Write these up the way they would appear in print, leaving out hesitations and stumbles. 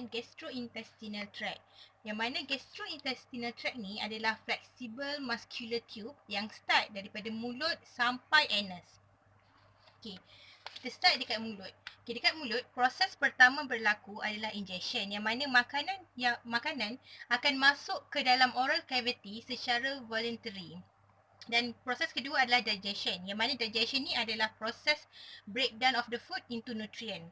gastrointestinal tract. Yang mana gastrointestinal tract ni adalah flexible muscular tube yang start daripada mulut sampai anus. Okey, kita start dekat mulut. Okey, dekat mulut, proses pertama berlaku adalah ingestion, yang mana makanan akan masuk ke dalam oral cavity secara voluntary. Dan proses kedua adalah digestion, yang mana digestion ni adalah proses breakdown of the food into nutrient.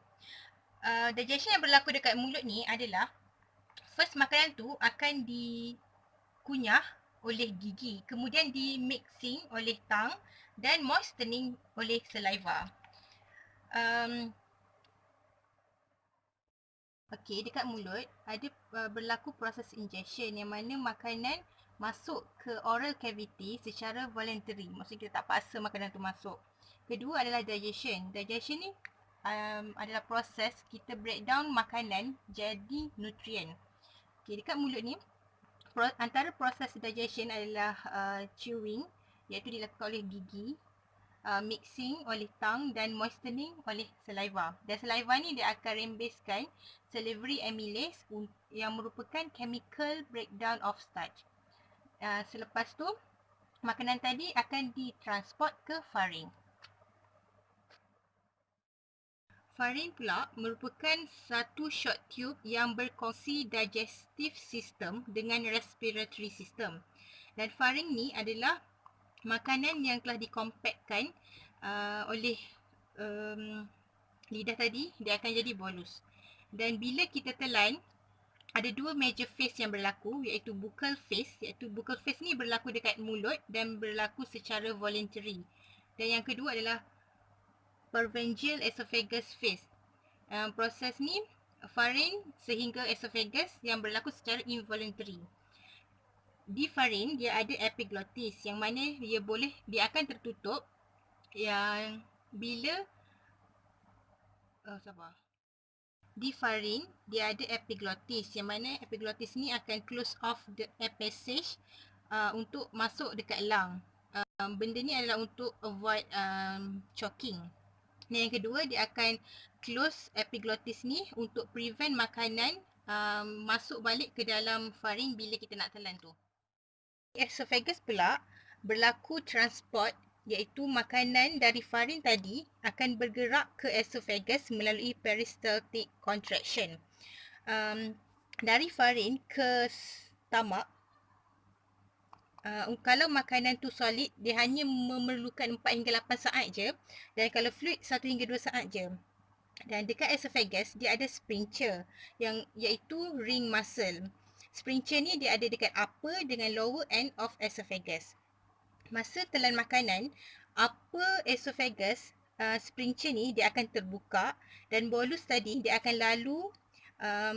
Digestion yang berlaku dekat mulut ni adalah first makanan tu akan dikunyah oleh gigi, kemudian di mixing oleh tongue dan moistening oleh saliva. Okey, dekat mulut ada berlaku proses ingestion, yang mana makanan masuk ke oral cavity secara voluntary. Maksudnya kita tak paksa makanan tu masuk. Kedua adalah digestion. Digestion ni adalah proses kita breakdown makanan jadi nutrient. Okey, dekat mulut ni antara proses digestion adalah chewing, iaitu dilakukan oleh gigi, mixing oleh tongue dan moistening oleh saliva. Dan saliva ni dia akan rembeskan salivary amylase yang merupakan chemical breakdown of starch. Selepas tu makanan tadi akan ditransport ke faring. Faring pula merupakan satu short tube yang berkongsi digestive system dengan respiratory system. Dan faring ni adalah makanan yang telah dikompakkan oleh lidah tadi, dia akan jadi bolus. Dan bila kita telan, ada dua major phase yang berlaku, iaitu buccal phase. Iaitu buccal phase ni berlaku dekat mulut dan berlaku secara voluntary. Dan yang kedua adalah pharyngeal esophagus phase. Proses ni faring sehingga esophagus yang berlaku secara involuntary. Di faring dia ada epiglottis, yang mana dia akan tertutup yang bila Di faring dia ada epiglottis, yang mana epiglottis ni akan close off the air passage untuk masuk dekat lung. Benda ni adalah untuk avoid choking. Dan yang kedua, dia akan close epiglottis ni untuk prevent makanan masuk balik ke dalam faring bila kita nak telan tu. Esophagus pula berlaku transport, iaitu makanan dari faring tadi akan bergerak ke esophagus melalui peristaltic contraction. Dari faring ke stomach, kalau makanan tu solid, dia hanya memerlukan 4 hingga 8 saat je. Dan kalau fluid, 1 hingga 2 saat je. Dan dekat esophagus, dia ada sphincter, iaitu ring muscle. Sphincter ni dia ada dekat upper dengan lower end of esophagus. Masa telan makanan, upper esophagus sphincter ni dia akan terbuka dan bolus tadi dia akan lalu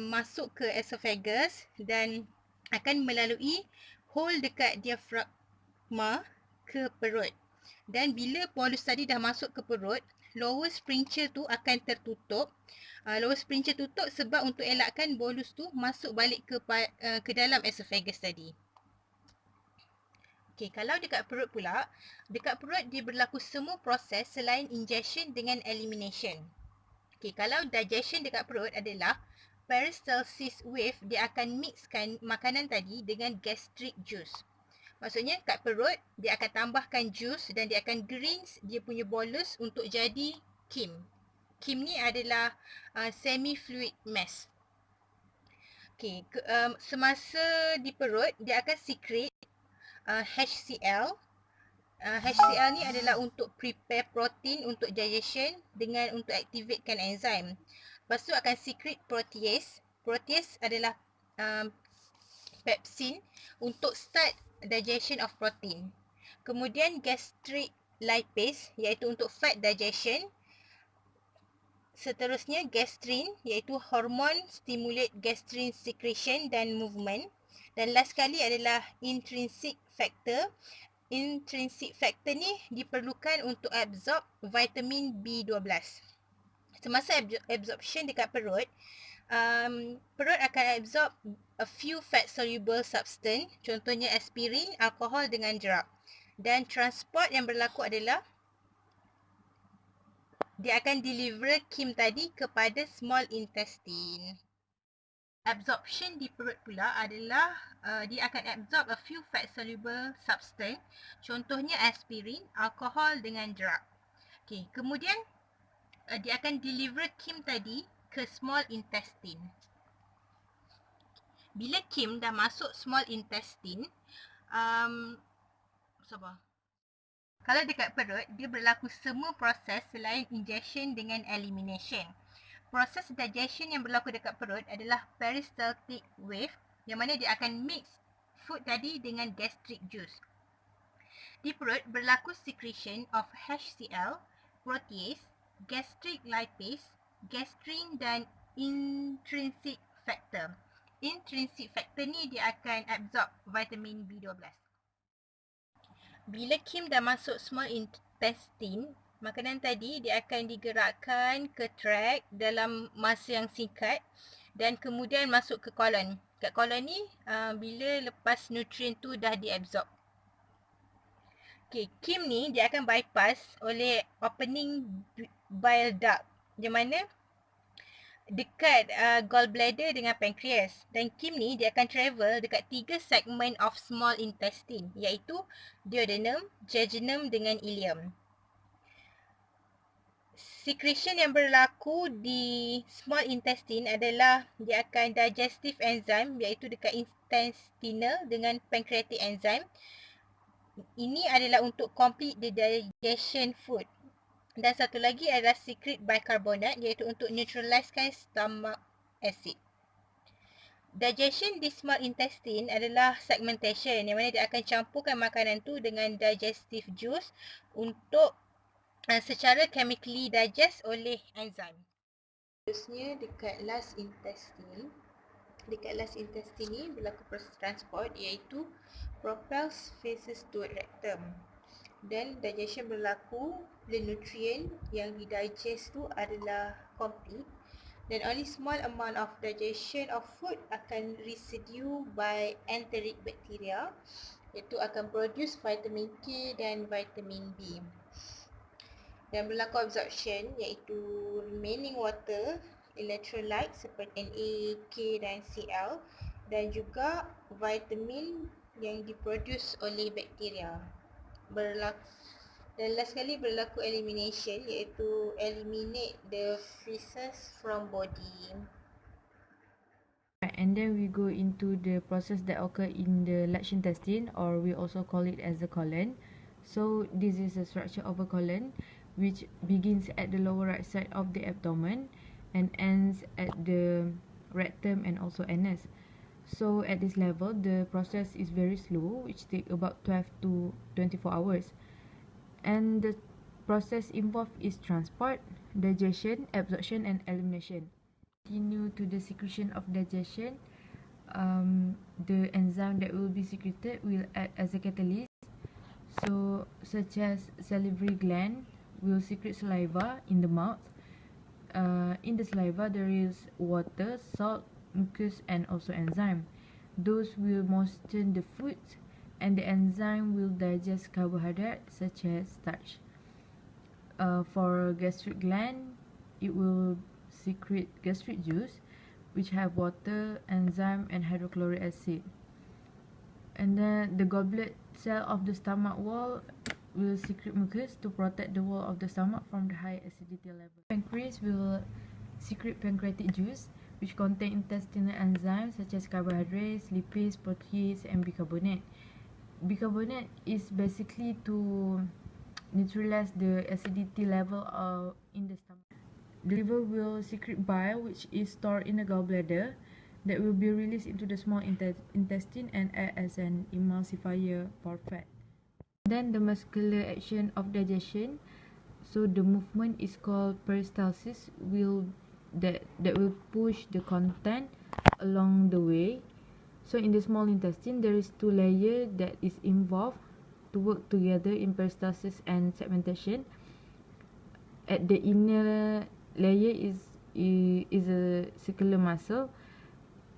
masuk ke esophagus dan akan melalui hole dekat diafragma ke perut. Dan bila bolus tadi dah masuk ke perut, lower sphincter tu akan tertutup. Lower sphincter tutup sebab untuk elakkan bolus tu masuk balik ke dalam esophagus tadi. Okey, kalau dekat perut pula, dekat perut dia berlaku semua proses selain ingestion dengan elimination. Okey, kalau digestion dekat perut adalah peristalsis wave, dia akan mixkan makanan tadi dengan gastric juice. Maksudnya kat perut dia akan tambahkan jus dan dia akan grease dia punya bolus untuk jadi kim. Kim ni adalah semi-fluid mass. Okey, semasa di perut dia akan secrete HCl. HCl ni adalah untuk prepare protein untuk digestion dengan untuk activatekan enzim. Lepas tu akan secrete protease. Protease adalah pepsin untuk start digestion of protein. Kemudian gastric lipase, iaitu untuk fat digestion. Seterusnya gastrin, iaitu hormon stimulate gastrin secretion dan movement. Dan last sekali adalah intrinsic factor. Intrinsic factor ni diperlukan untuk absorb vitamin B12. Semasa absorption dekat perut, perut akan absorb a few fat soluble substance, contohnya aspirin, alkohol dengan drug. Dan transport yang berlaku adalah dia akan deliver kim tadi kepada small intestine. Absorption di perut pula adalah dia akan absorb a few fat soluble substance, contohnya aspirin, alkohol dengan drug. Okay, kemudian dia akan deliver Kim tadi ke small intestine. Bila Kim dah masuk small intestine, kalau dekat perut, dia berlaku semua proses selain ingestion dengan elimination. Proses digestion yang berlaku dekat perut adalah peristaltic wave, yang mana dia akan mix food tadi dengan gastric juice. Di perut berlaku secretion of HCl, protease, gastric lipase, gastrin dan intrinsic factor. Intrinsic factor ni dia akan absorb vitamin B12. Bila Kim dah masuk small intestine, makanan tadi dia akan digerakkan ke tract dalam masa yang singkat dan kemudian masuk ke kolon. Kat kolon ni, bila lepas nutrien tu dah diabsorb. Okay, Kim ni dia akan bypass oleh opening bile duct, yang mana dekat gallbladder dengan pancreas. Dan Kim ni dia akan travel dekat 3 segmen of small intestine, iaitu duodenum, jejunum dengan ileum. Secretion yang berlaku di small intestine adalah dia akan digestive enzyme, iaitu dekat intestinal dengan pancreatic enzyme. Ini adalah untuk complete the digestion food. Dan satu lagi adalah secrete bicarbonate, iaitu untuk neutralizekan stomach acid. Digestion di small intestine adalah segmentation, yang mana dia akan campurkan makanan tu dengan digestive juice untuk secara chemically digest oleh enzim. Terusnya dekat last intestine. Dekat last intestine ni berlaku proses transport, iaitu propels feces to rectum. Dan digestion berlaku bila nutrien yang didigest tu adalah complete, dan only small amount of digestion of food akan residue by enteric bacteria, iaitu akan produce vitamin K dan vitamin B. Dan berlaku absorption, iaitu remaining water, electrolyte seperti Na, K dan Cl, dan juga vitamin yang diproduce oleh bakteria. Dan last sekali berlaku elimination, iaitu eliminate the feces from body. And then we go into the process that occur in the large intestine, or we also call it as the colon. So this is the structure of a colon, which begins at the lower right side of the abdomen and ends at the rectum and also anus. So at this level, the process is very slow, which takes about 12 to 24 hours. And the process involved is transport, digestion, absorption and elimination. Continue to the secretion of digestion, the enzyme that will be secreted will act as a catalyst. So such as salivary gland will secrete saliva in the mouth. In the saliva there is water, salt, mucus and also enzyme. Those will moisten the foods, and the enzyme will digest carbohydrates such as starch. For gastric gland, it will secrete gastric juice, which have water, enzyme and hydrochloric acid. And then the goblet cell of the stomach wall will secrete mucus to protect the wall of the stomach from the high acidity level. Pancreas will secrete pancreatic juice, which contain intestinal enzymes such as carbohydrates, lipids, protease and bicarbonate. Bicarbonate is basically to neutralize the acidity level in the stomach. The liver will secrete bile, which is stored in the gallbladder, that will be released into the small intestine and act as an emulsifier for fat. Then the muscular action of digestion, so the movement is called peristalsis, that will push the content along the way. So in the small intestine, there is 2 layers that is involved to work together in peristalsis and segmentation. At the inner layer is a circular muscle,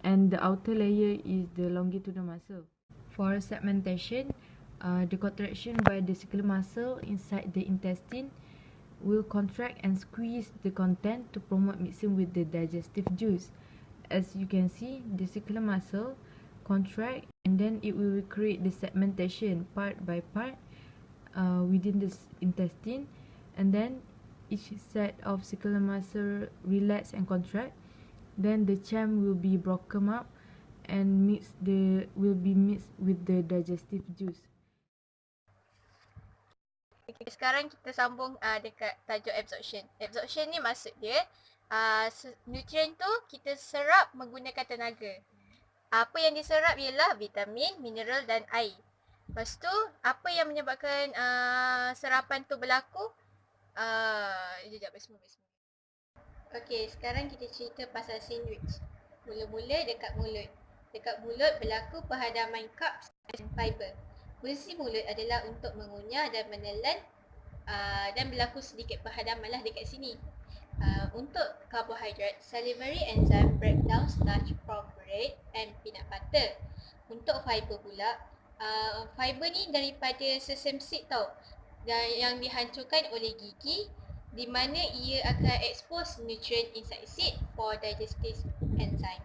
and the outer layer is the longitudinal muscle. For segmentation, the contraction by the circular muscle inside the intestine will contract and squeeze the content to promote mixing with the digestive juice. as you can see, the circular muscle contract, and then it will create the segmentation part by part within the intestine, and then each set of circular muscle relax and contract. Then the cham will be broken up and will be mixed with the digestive juice. Okay, sekarang kita sambung dekat tajuk absorption. Absorption ni maksud dia nutrien tu kita serap menggunakan tenaga. Apa yang diserap ialah vitamin, mineral dan air. Lepas tu, apa yang menyebabkan serapan tu berlaku? Sekejap, semua. Okey, sekarang kita cerita pasal sandwich. Mula-mula dekat mulut. Dekat mulut berlaku perhadaman carbs dan fiber. Fungsi mulut adalah untuk mengunyah dan menelan dan berlaku sedikit perhadaman lah dekat sini. Untuk karbohidrat, salivary enzyme break down starch from bread and peanut butter. Untuk fiber pula, fiber ni daripada sesame seed tau, dan yang dihancurkan oleh gigi, di mana ia akan expose nutrient inside seed for digestive enzyme.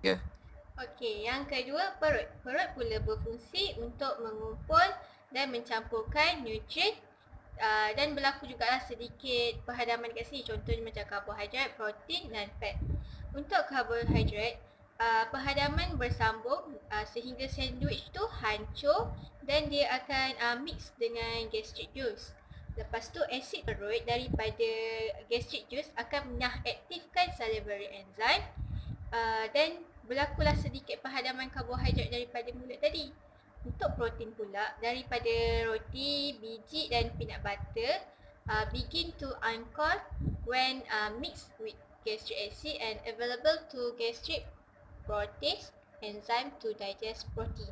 Ya. Okey, yang kedua perut. Perut pula berfungsi untuk mengumpul dan mencampurkan nutrien dan berlaku juga sedikit perhadaman kat sini. Contohnya macam karbohidrat, protein dan fat. Untuk karbohidrat, perhadaman bersambung sehingga sandwich tu hancur dan dia akan mix dengan gastric juice. Lepas tu asid perut daripada gastric juice akan mengaktifkan salivary enzyme dan berlakulah sedikit perhadaman karbohidrat daripada mulut tadi. Untuk protein pula, daripada roti, biji dan peanut butter begin to uncurl when mixed with gastric acid and available to gastric protease enzyme to digest protein.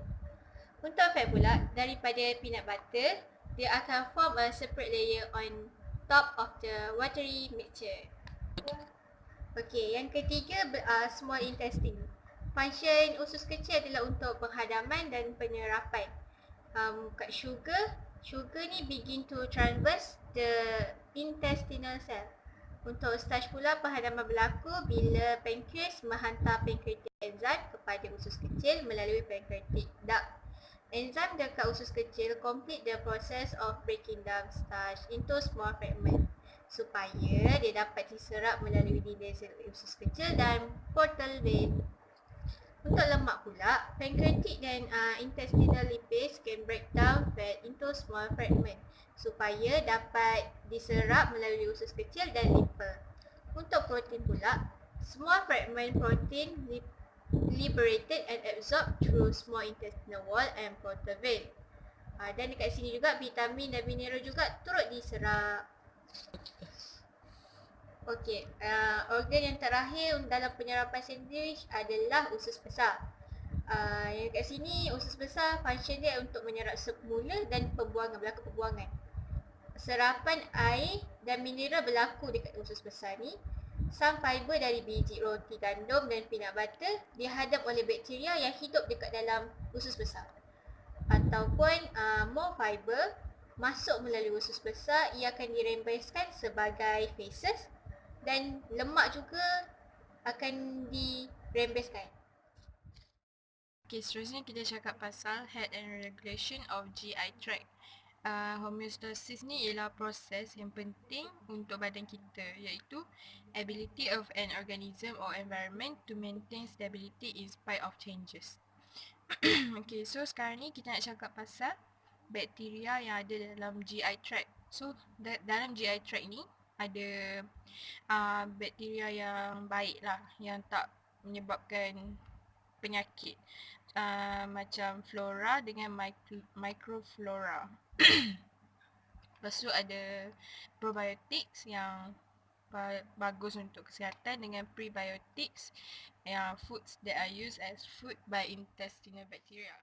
Untuk fat pula, daripada peanut butter, dia akan form a separate layer on top of the watery mixture. Okey, yang ketiga small intestine. Function usus kecil adalah untuk penghadaman dan penyerapan. Kat sugar ni begin to traverse the intestinal cell. Untuk starch pula, penghadaman berlaku bila pancreas menghantar pancreatic enzyme kepada usus kecil melalui pancreatic duct. Enzim dekat usus kecil complete the process of breaking down starch into small fragment supaya dia dapat diserap melalui dinding sel usus kecil dan portal vein. Untuk lemak pula, pancreatic dan intestinal lipids can break down fat into small fragment supaya dapat diserap melalui usus kecil dan limpa. Untuk protein pula, small fragment protein liberated and absorbed through small intestinal wall and portal vein. Dan dekat sini juga vitamin dan mineral juga turut diserap. Okey, organ yang terakhir dalam penyerapan sandwich adalah usus besar. Yang kat sini usus besar function dia untuk menyerap semula dan berlaku pembuangan. Serapan air dan mineral berlaku dekat usus besar ni. Some fiber dari biji roti gandum dan peanut butter dihadap oleh bakteria yang hidup dekat dalam usus besar. Ataupun more fiber masuk melalui usus besar, ia akan dirembeskan sebagai feces dan lemak juga akan dirembeskan. Okay, seterusnya kita cakap pasal head and regulation of GI tract. Homeostasis ni ialah proses yang penting untuk badan kita, iaitu ability of an organism or environment to maintain stability in spite of changes. Okay, so sekarang ni kita nak cakap pasal bakteria yang ada dalam GI tract. So dalam GI tract ni ada bakteria yang baik lah, yang tak menyebabkan penyakit, macam flora dengan microflora. Lepas tu ada probiotics yang bagus untuk kesihatan dengan prebiotics yang foods that are used as food by intestinal bacteria.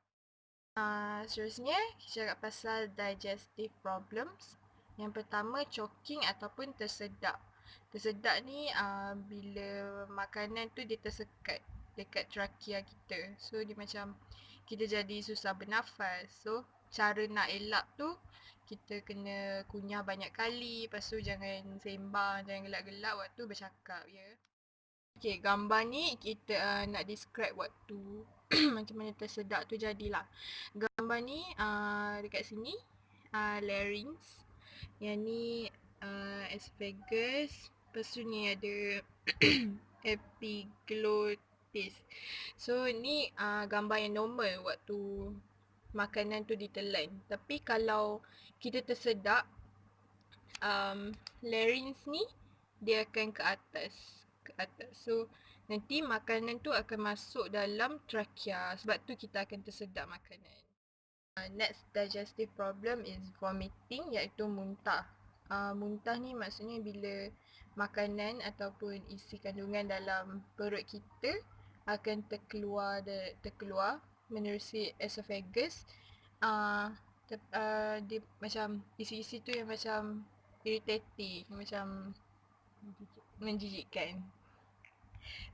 Seterusnya kita cakap pasal digestive problems. Yang pertama, choking ataupun tersedak. Tersedak ni bila makanan tu dia tersekat dekat trachea kita. So dia macam kita jadi susah bernafas. So cara nak elak tu kita kena kunyah banyak kali. Lepas tu jangan sembang, jangan gelak-gelak waktu bercakap, ya. Okay, gambar ni kita nak describe waktu macam mana tersedak tu jadilah. Gambar ni dekat sini larynx. Yang ni esophagus. Lepas tu ni ada epiglottis. So ni gambar yang normal waktu makanan tu ditelan. Tapi kalau kita tersedak, larynx ni dia akan ke atas. So nanti makanan tu akan masuk dalam trachea. Sebab tu kita akan tersedak makanan. Next digestive problem is vomiting, iaitu muntah. Muntah ni maksudnya bila makanan ataupun isi kandungan dalam perut kita akan terkeluar menerusi esophagus. Dia macam isi-isi tu yang macam irritating, macam menjijikkan.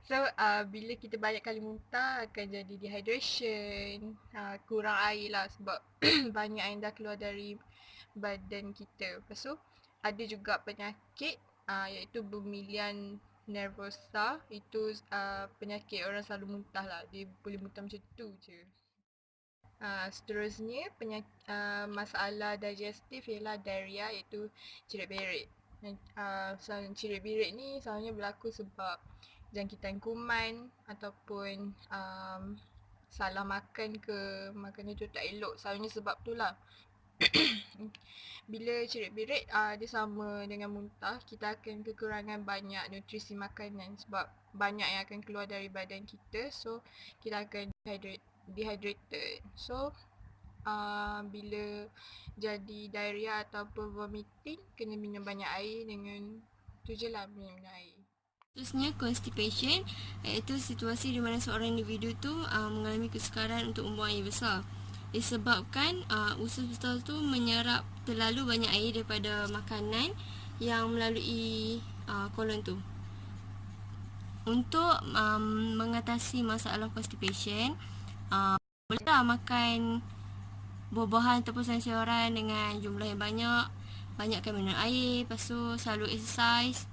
So bila kita banyak kali muntah akan jadi dehydration, kurang air lah sebab banyak air dah keluar dari badan kita. Lepas tu ada juga penyakit iaitu bermilian nervosa. Itu penyakit orang selalu muntah lah, dia boleh muntah macam tu je. Seterusnya masalah digestif ialah diarrhea, iaitu cirit berit. Cirit berit ni selalunya berlaku sebab jangkitan kuman ataupun salah makan ke, makanan tu tak elok. Selalunya sebab tu lah. Bila cirit berit dia sama dengan muntah, kita akan kekurangan banyak nutrisi makanan sebab banyak yang akan keluar dari badan kita. So kita akan dehydrated. So bila jadi diarrhea ataupun vomiting, kena minum banyak air. Dengan tu je lah, minum air. Seterusnya constipation, iaitu situasi di mana seorang individu tu mengalami kesukaran untuk membuang air besar. Disebabkan usus besar tu menyerap terlalu banyak air daripada makanan yang melalui kolon tu. Untuk mengatasi masalah constipation, bolehlah makan buah-buahan ataupun sayur-sayuran dengan jumlah yang banyak. Banyakkan minum air, lepas tu selalu exercise.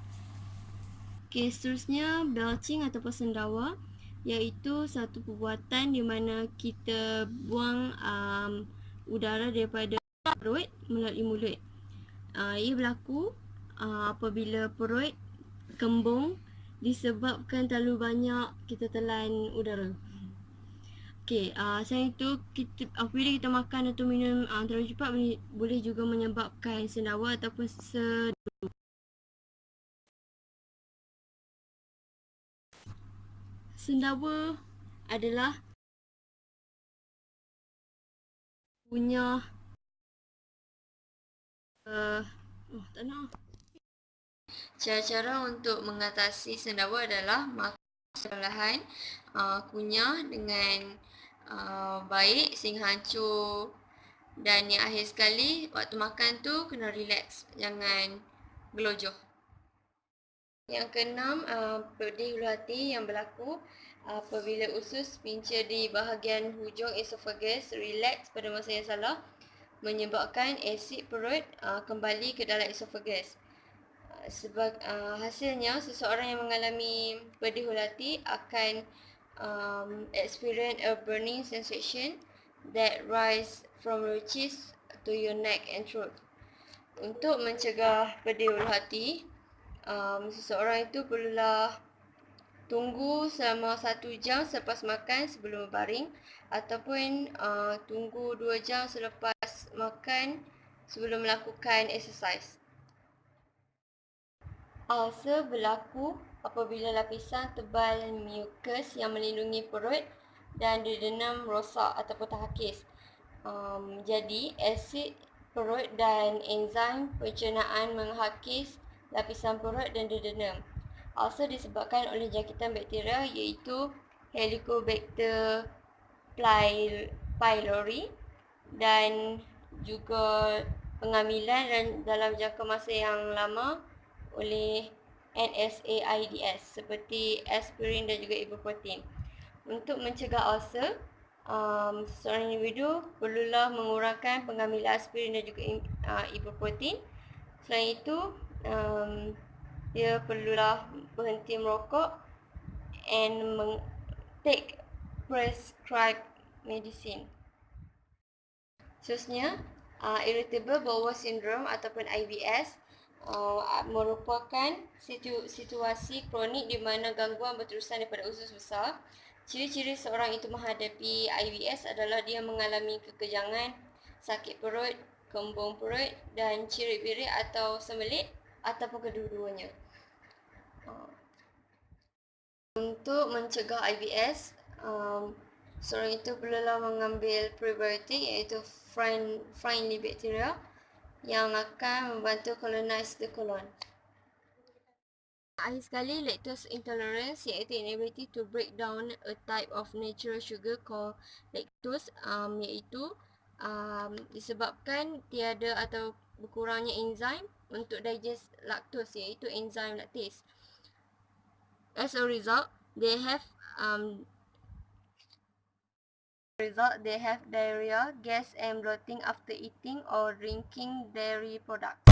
Okay, seterusnya belching ataupun sendawa, iaitu satu perbuatan di mana kita buang udara daripada perut melalui mulut. Ia berlaku apabila perut kembung disebabkan terlalu banyak kita telan udara. Okay, selain itu, apabila kita makan atau minum terlalu cepat boleh juga menyebabkan sendawa ataupun sendawa adalah punya tak nak. Cara-cara untuk mengatasi sendawa adalah makan perlahan, kunyah dengan baik sehingga hancur. Dan yang akhir sekali, waktu makan tu kena relax, jangan gelojoh. Yang keenam, pedih ulu hati yang berlaku apabila usus pincir di bahagian hujung esophagus relax pada masa yang salah, menyebabkan asid perut kembali ke dalam esophagus. Hasilnya, seseorang yang mengalami pedih ulu hati akan experience a burning sensation that rise from your chest to your neck and throat. Untuk mencegah pedih ulu hati, seseorang itu perlulah tunggu selama 1 jam selepas makan sebelum berbaring, ataupun tunggu 2 jam selepas makan sebelum melakukan exercise. Ulcer berlaku apabila lapisan tebal mucus yang melindungi perut dan duodenum rosak ataupun terhakis. Jadi asid perut dan enzim pencernaan menghakis lapisan perut dan duodenum. Ulcer disebabkan oleh jangkitan bakteria iaitu Helicobacter pylori dan juga pengamilan dan dalam jangka masa yang lama oleh NSAIDs seperti aspirin dan juga ibuprofen. Untuk mencegah ulcer, seorang individu perlulah mengurangkan pengambilan aspirin dan juga ibuprofen. Selain itu, dia perlulah berhenti merokok and take prescribed medicine. Seterusnya, irritable bowel syndrome ataupun IBS merupakan situasi kronik di mana gangguan berterusan daripada usus besar. Ciri-ciri seorang itu menghadapi IBS adalah dia mengalami kekejangan, sakit perut, kembung perut dan cirit-birit atau sembelit ataupun kedua-duanya. Untuk mencegah IBS, seorang itu perlulah mengambil prebiotik iaitu friendly bacteria yang akan membantu colonize the colon. Akhir sekali, lactose intolerance iaitu inability to break down a type of natural sugar called lactose, iaitu disebabkan tiada atau berkurangnya enzim untuk digest lactose iaitu enzim lactase. As a result, they have diarrhea, gas and bloating after eating or drinking dairy products.